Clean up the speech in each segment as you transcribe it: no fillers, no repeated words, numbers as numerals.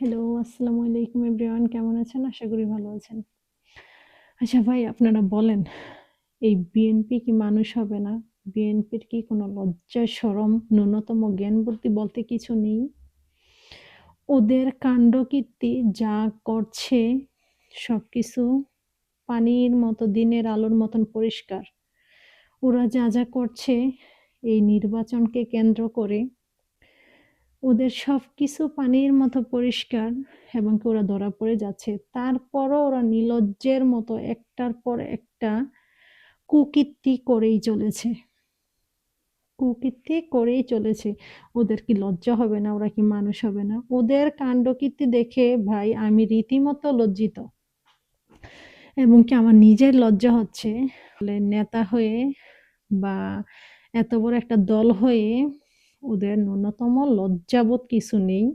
Hello, আসসালামু আলাইকুম everyone কেমন আছেন? আশা করি ভালো আছেন। আচ্ছা ভাই আপনারা বলেন, এই বিএনপি কি মানুষ হবে না? বিএনপির কি কোনো লজ্জা শরম ন্যূনতম জ্ঞান বুদ্ধি বলতে কিছু নেই? ওদের কাণ্ডকীর্তি যা করছে সবকিছু পানির মতো দিনের আলোর মতন পরিষ্কার। ওরা যা করছে এই নির্বাচনকে কেন্দ্র করে ওদের সবকিছু পানির মতো পরিষ্কার এবং কি ওরা ধরা পড়ে যাচ্ছে। তারপরও ওরা নির্লজ্জের মতো একটার পর একটা কুকীর্তি করেই চলেছে। কুকীর্তি করেই চলেছে। ওদের কি লজ্জা হবে না? ওরা কি মানুষ হবে না? ওদের কাণ্ডকীর্তি দেখে ভাই আমি রীতিমতো লজ্জিত। এবং কি আমার নিজের লজ্জা হচ্ছে নেতা হয়ে বা এত বড় একটা দল হয়ে ওদের ন্যূনতম লজ্জাবোধ কিছু নেই।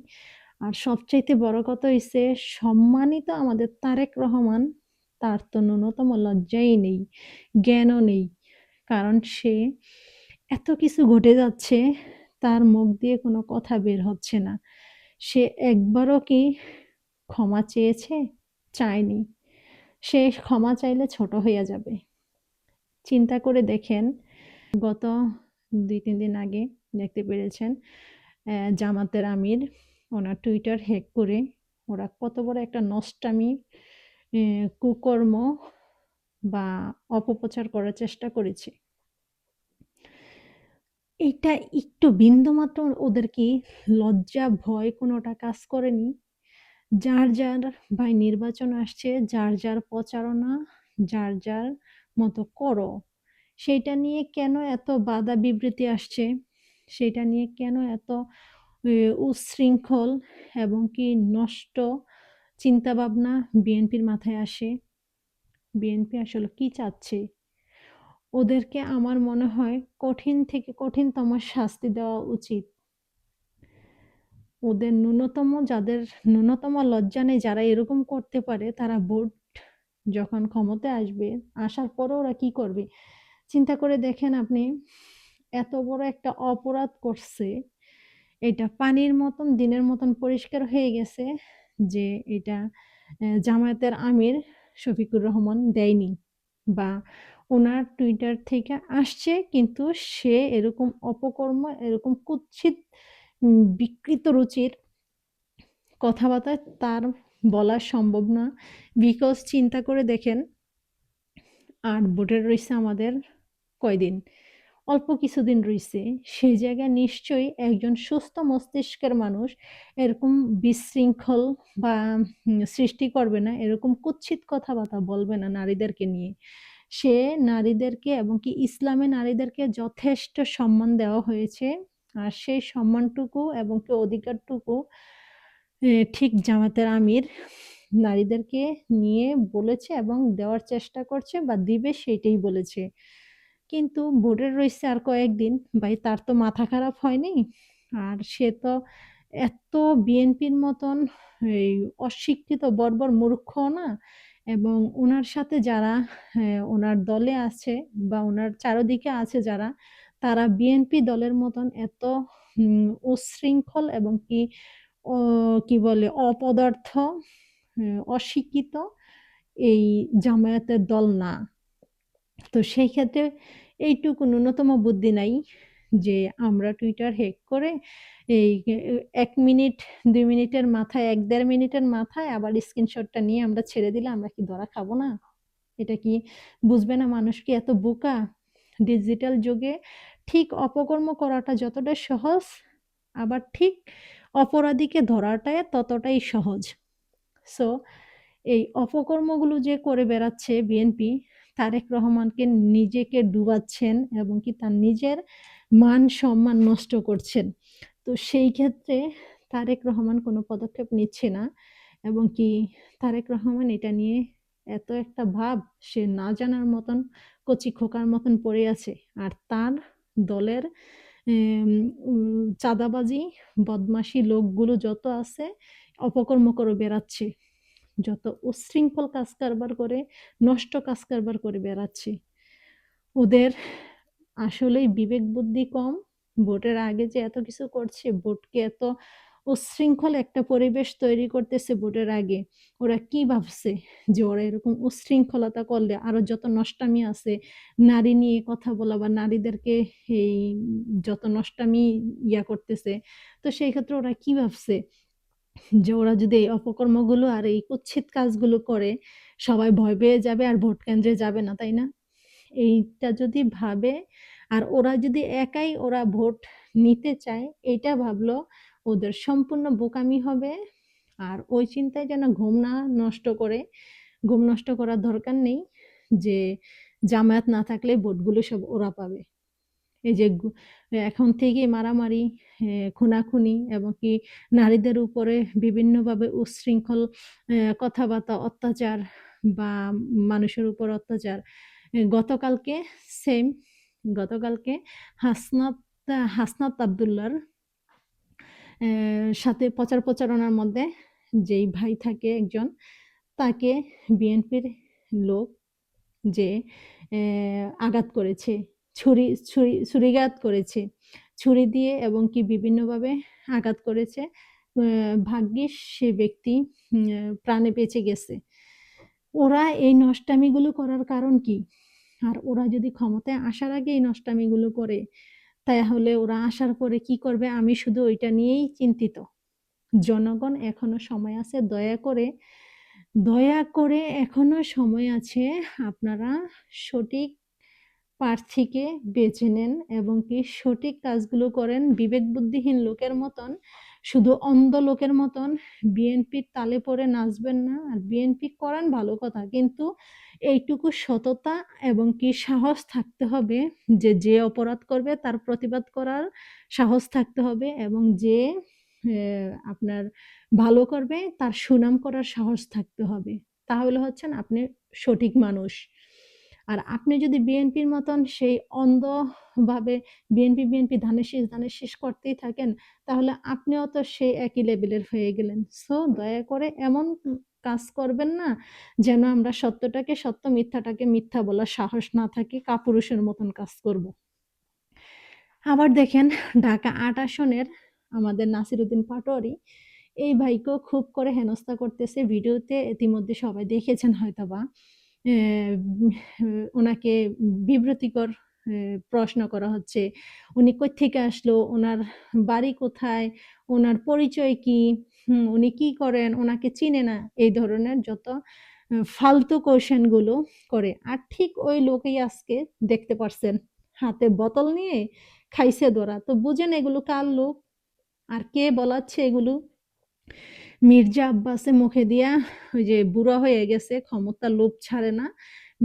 আর সবচাইতে বড় কথা হইছে সম্মানিত আমাদের তারেক রহমান তার তো ন্যূনতম লজ্জাই নেই, জ্ঞানও নেই। কারণ সে এত কিছু ঘটে যাচ্ছে তার মুখ দিয়ে কোনো কথা বের হচ্ছে না। সে একবারও কি ক্ষমা চেয়েছে? চায়নি। সে ক্ষমা চাইলে ছোট হইয়া যাবে। চিন্তা করে দেখেন গত ২-৩ দিন আগে দেখতে পেরেছেন জামাতের আমির ওনার টুইটার হ্যাক করে ওরা কত বড় একটা নষ্টামি কুকর্ম বা অপপ্রচার করার চেষ্টা করেছে। এটা একটু বিন্দুমাত্র ওদের কি লজ্জা, ভয় কোনোটা কাজ করেনি? যার ভাই নির্বাচন আসছে, যার প্রচারণা যার মতো করো। সেইটা নিয়ে কেন এত বাধা বিবৃতি আসছে? সেটা নিয়ে কেন এত উচ্ছৃঙ্খল এবং কি নষ্ট চিন্তাভাবনা বিএনপির মাথায় আসে? বিএনপি আসলে কি চাচ্ছে? ওদেরকে আমার মনে হয় কঠিন থেকে কঠিনতম শাস্তি দেওয়া উচিত। ওদের যাদের ন্যূনতম লজ্জা নেই যারা এরকম করতে পারে তারা ভোট যখন ক্ষমতায় আসবে, আসার পরেও ওরা কি করবে? চিন্তা করে দেখেন আপনি এত বড় একটা অপরাধ করছে, এটা পানির মতন দিনের মতন পরিষ্কার হয়ে গেছে যে এটা জামায়াতের আমির শফিকুর রহমান দেয়নি বা ওনার টুইটার থেকে আসছে কিন্তু সে এরকম অপকর্ম এরকম কুৎসিত বিকৃত রুচির কথাবার্তা তার বলা সম্ভব না। বিকজ চিন্তা করে দেখেন আর ভোটের রইছে আমাদের কয়দিন? অল্প কিছুদিন রইছে। সেই জায়গায় নিশ্চয়ই একজন সুস্থ মস্তিষ্কের মানুষ এরকম বিশৃঙ্খল বা সৃষ্টি করবে না, এরকম কুৎসিত কথাবার্তা বলবে না নারীদেরকে নিয়ে। সে নারীদেরকে এবং কি ইসলামে নারীদেরকে যথেষ্ট সম্মান দেওয়া হয়েছে। আর সেই সম্মানটুকু এবং কি অধিকারটুকু ঠিক জামায়াতের আমির নারীদেরকে নিয়ে বলেছে এবং দেওয়ার চেষ্টা করছে বা দিবে সেইটাই বলেছে। কিন্তু ভোটের রইছে আর কয়েকদিন, ভাই তার তো মাথা খারাপ হয়নি। আর সে তো এত বিএনপির মতন এই অশিক্ষিত বর্বর মূর্খও না এবং উনার সাথে যারা উনার দলে আছে বা উনার চারদিকে আছে যারা, তারা বিএনপি দলের মতন এত উচ্ছৃঙ্খল এবং ও কি বলে অপদার্থ, অশিক্ষিত এই জামায়াতের দল না। তো সেই ক্ষেত্রে এইটুকু ন্যূনতম বুদ্ধি নাই যে আমরা টুইটার হ্যাক করে এই ১ মিনিট ২ মিনিটের মাথায় ১-১.৫ মিনিটের মাথায় আবার স্ক্রিনশটটা নিয়ে আমরা ছেড়ে দিলে আমরা কি ধরা খাবো না? এটা কি বুঝবে না মানুষ কি এত বোকা? ডিজিটাল যুগে ঠিক অপকর্ম করাটা যতটা সহজ আবার ঠিক অপরাধীকে ধরাটা ততটাই সহজ। সো এই অপকর্মগুলো যে করে বেড়াচ্ছে বিএনপি, তারেক রহমানকে নিজেকে ডুবাচ্ছেন এবং কি তার নিজের মান-সম্মান নষ্ট করছেন। তো সেই ক্ষেত্রে তারেক রহমান কোনো পদক্ষেপ নিচ্ছে না এবং কি তারেক রহমান এটা নিয়ে এত একটা ভাব সে না জানার মতন কচি খোকার মতন পড়ে আছে। আর তার দলের এম চাঁদাবাজি, বদমাশি লোকগুলো যত আছে অপকর্ম করে বেড়াচ্ছে। যত উচ্ছৃঙ্খল কাজ কারবার করে, নষ্ট কাজ কারবার করে বেড়াচ্ছে। ওদের আসলেই বিবেক বুদ্ধি কম। ভোটের আগে যে এত কিছু করছে, ভোটকে এত উচ্ছৃঙ্খল একটা পরিবেশ তৈরি করতেছে ভোটের আগে। ওরা কি ভাবছে যে ওরা এরকম উচ্ছৃঙ্খলতা করলে আরো যত নষ্টামি আছে, নারী নিয়ে কথা বলা বা নারীদেরকে এই যত নষ্টামি করতেছে, তো সেই ক্ষেত্রে ওরা কি ভাবছে যে ওরা যদি এই অপকর্মগুলো আর এই কুৎসিত কাজগুলো করে, সবাই ভয় পেয়ে যাবে আর ভোট কেন্দ্রে যাবে না, তাই না? এইটা যদি ভাবে আর ওরা যদি একাই ওরা ভোট নিতে চায়, এইটা ভাবলো, ওদের সম্পূর্ণ বোকামি হবে। আর ওই চিন্তায় যেন ঘুম না নষ্ট করে, ঘুম নষ্ট করার দরকার নেই যে জামায়াত না থাকলে ভোটগুলো সব ওরা পাবে। এই যে এখন থেকেই মারামারি, খুনাখুনি এবং কি নারীদের উপরে বিভিন্নভাবে উচ্ছৃঙ্খল কথাবার্তা, অত্যাচার বা মানুষের উপর অত্যাচার। গতকালকে সেম, গতকালকে হাসনাত হাসনাত আব্দুল্লাহর সাথে প্রচারণার মধ্যে যেই ভাই থাকে একজন, তাকে বিএনপির লোক যে আঘাত করেছে, ছুরিঘাত করেছে, ছুরি দিয়ে এবং কি বিভিন্নভাবে আঘাত করেছে। ভাগ্যিস সে ব্যক্তি প্রাণে বেঁচে গেছে। ওরা এই নষ্টামিগুলো করার কারণ কি? আর ওরা যদি ক্ষমতায় আসার আগে এই নষ্টামিগুলো করে, তাহলে ওরা আসার পরে কি করবে? আমি শুধু ওইটা নিয়েই চিন্তিত। জনগণ এখনো সময় আছে, দয়া করে এখনো সময় আছে। আপনারা সঠিক প্রার্থীকে বেছে নেন এবং কি সঠিক কাজগুলো করেন। বিবেক বুদ্ধিহীন লোকের মতন, শুধু অন্ধ লোকের মতন বিএনপির তালে পড়ে নাচবেন না। আর বিএনপি করেন ভালো কথা, কিন্তু এইটুকু সততা এবং কি সাহস থাকতে হবে যে যে অপরাধ করবে তার প্রতিবাদ করার সাহস থাকতে হবে, এবং যে আপনার ভালো করবে তার সুনাম করার সাহস থাকতে হবে। তাহলে হচ্ছেন আপনি সঠিক মানুষ। আর আপনি যদি বিএনপির মতন সেই অন্ধভাবে বিএনপি ধানের শীষ করতেই থাকেন, তাহলে আপনিও তো সেই একই লেভেলের হয়ে গেলেন। সো দয়া করে এমন কাজ করবেন না যেন আমরা সত্যটাকে সত্য, মিথ্যাটাকে মিথ্যা বলার সাহস না থাকে, কাপুরুষের মতন কাজ করব। আবার দেখেন, ঢাকা ৮ আসনের আমাদের নাসিরউদ্দিন পাটোয়ারি, এই ভাইকেও খুব করে হেনস্থা করতেছে। ভিডিওতে ইতিমধ্যে সবাই দেখেছেন হয়তোবা। ওনাকে বিব্রতিকর প্রশ্ন করা হচ্ছে। উনি কোত্থেকে আসলো? ওনার বাড়ি কোথায়? ওনার পরিচয় কি? উনি কি করেন? ওনাকে চিনে না। এই ধরনের যত ফালতু কোয়েশ্চেন গুলো করে। আর ঠিক ওই লোকই আজকে দেখতে পারছেন হাতে বোতল নিয়ে খাইছে ধরা। তো বুঝেন এগুলো কার লোক আর কে বলাচ্ছে এগুলো? মির্জা আব্বাসের মুখে দিয়া, ওই যে বুড়া হয়ে গেছে, ক্ষমতার লোভ ছাড়ে না।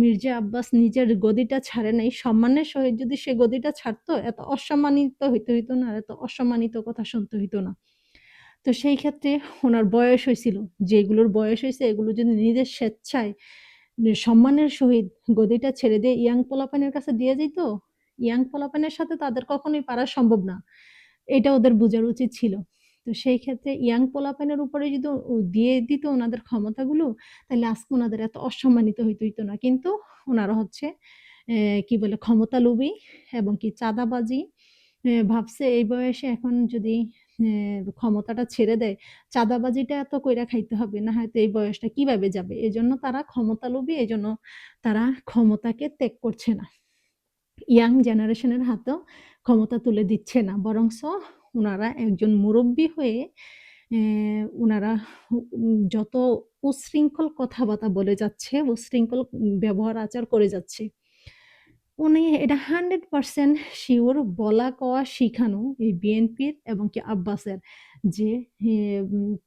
মির্জা আব্বাস নিজের গদিটা ছাড়ে নাই। সম্মানের সহিত যদি সে গদিটা ছাড়তো, এত অসম্মানিত হইতো না, আর এত অসম্মানিত কথা শুনতে হইতো না। তো সেই ক্ষেত্রে ওনার বয়স হয়েছিল, যেগুলোর বয়স হয়েছে এগুলো যদি নিজের স্বেচ্ছায় সম্মানের সহিত গদিটা ছেড়ে দিয়ে ইয়াং পোলাপানের কাছে দিয়ে যেত, ইয়াং পোলাপানের সাথে তাদের কখনোই পারা সম্ভব না। এটা ওদের বোঝার উচিত ছিল। তো সেই ক্ষেত্রে ইয়াং পোলাপানের উপরে যদি দিয়ে দিত ওনাদের ক্ষমতাগুলো, তাহলে আজকে ওনাদের এত অসম্মানিত হইতো না। কিন্তু ওনারা হচ্ছে কি বলে ক্ষমতালোভী এবং কি চাঁদাবাজি। ভাবছে এই বয়সে এখন যদি ক্ষমতাটা ছেড়ে দেয়, চাঁদাবাজিটা এত কইরা খাইতে হবে না, হয়তো এই বয়সটা কিভাবে যাবে। এজন্য তারা ক্ষমতালোভী, এজন্য তারা ক্ষমতাকে ত্যাগ করছে না, ইয়াং জেনারেশনের হাতেও ক্ষমতা তুলে দিচ্ছে না, বরংস ওনারা একজন মুরব্বী হয়ে ওনারা যত উচ্ছৃঙ্খল কথাবার্তা বলে যাচ্ছে, উচ্ছৃঙ্খল ব্যবহার আচার করে যাচ্ছে, উনি এটা 100% শিওর বলা কওয়া শিখানো এই বিএনপির এবং কি আব্বাসের যে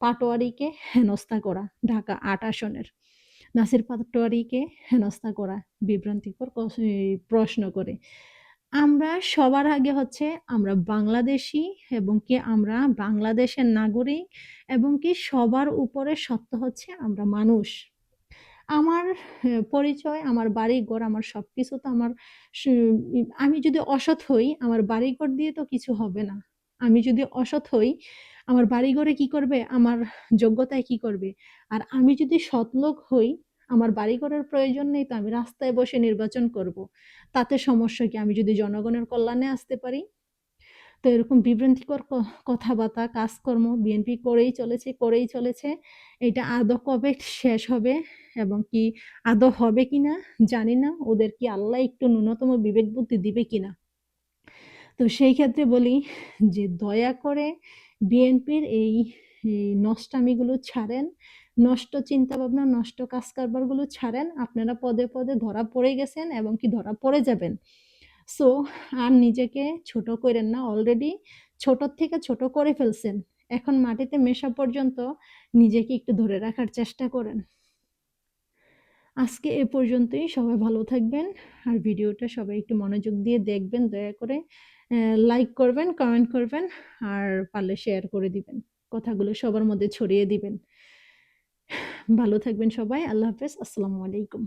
পাটোয়ারিকে হেনস্থা করা, ঢাকা ৮ আসনের নাসির পাটোয়ারিকে হেনস্থা করা, বিভ্রান্তিকর প্রশ্ন করে। আমরা সবার আগে হচ্ছে আমরা বাংলাদেশী এবং কি আমরা বাংলাদেশের নাগরিক, এবং কি সবার উপরে সত্য হচ্ছে আমরা মানুষ। আমার পরিচয়, আমার বাড়িঘর, আমার সবকিছু তো আমার সু আমি যদি অসৎ হই, আমার বাড়িঘর দিয়ে তো কিছু হবে না। আমি যদি অসৎ হই, আমার বাড়িঘরে কি করবে? আমার যোগ্যতায় কি করবে? আর আমি যদি সৎলোক হই, আমার বাড়িঘরের প্রয়োজন নেই, তো আমি রাস্তায় বসে নির্বাচন করব। তাতে সমস্যা কি? আমি যদি জনগণের কল্যাণে আসতে পারি। তো এরকম বিভ্রান্তিকর কথাবার্তা, কাজকর্ম বিএনপি করেই চলেছে। এটা আদৌ কবে শেষ হবে এবং কি আদৌ হবে কিনা জানি না। ওদের কি আল্লাহ একটু ন্যূনতম বিবেক বুদ্ধি দিবে কিনা? তো সেই ক্ষেত্রে বলি যে দয়া করে বিএনপির এই নষ্টামিগুলো ছাড়েন, নষ্ট চিন্তাভাবনা, নষ্ট কাজ-কারবারগুলো ছাড়েন। আপনারা পদে, পদে ধরা পড়ে গেছেন এবং কি ধরা পড়ে যাবেন। সো আর নিজেকে ছোট কইরেন না। অলরেডি ছোটর থেকে ছোট করে ফেলছেন। এখন মাটিতে মেশা পর্যন্ত নিজেকে একটু ধরে রাখার চেষ্টা করেন। আজকে এ পর্যন্তই। সবাই ভালো থাকবেন। আর ভিডিওটা সবাই একটু মনোযোগ দিয়ে দেখবেন দয়া করে। লাইক করবেন, কমেন্ট করবেন আর পারলে শেয়ার করে দিবেন। কথাগুলো সবার মধ্যে ছড়িয়ে দিবেন। ভালো থাকবেন সবাই। আল্লাহ হাফেজ। আসসালামু আলাইকুম।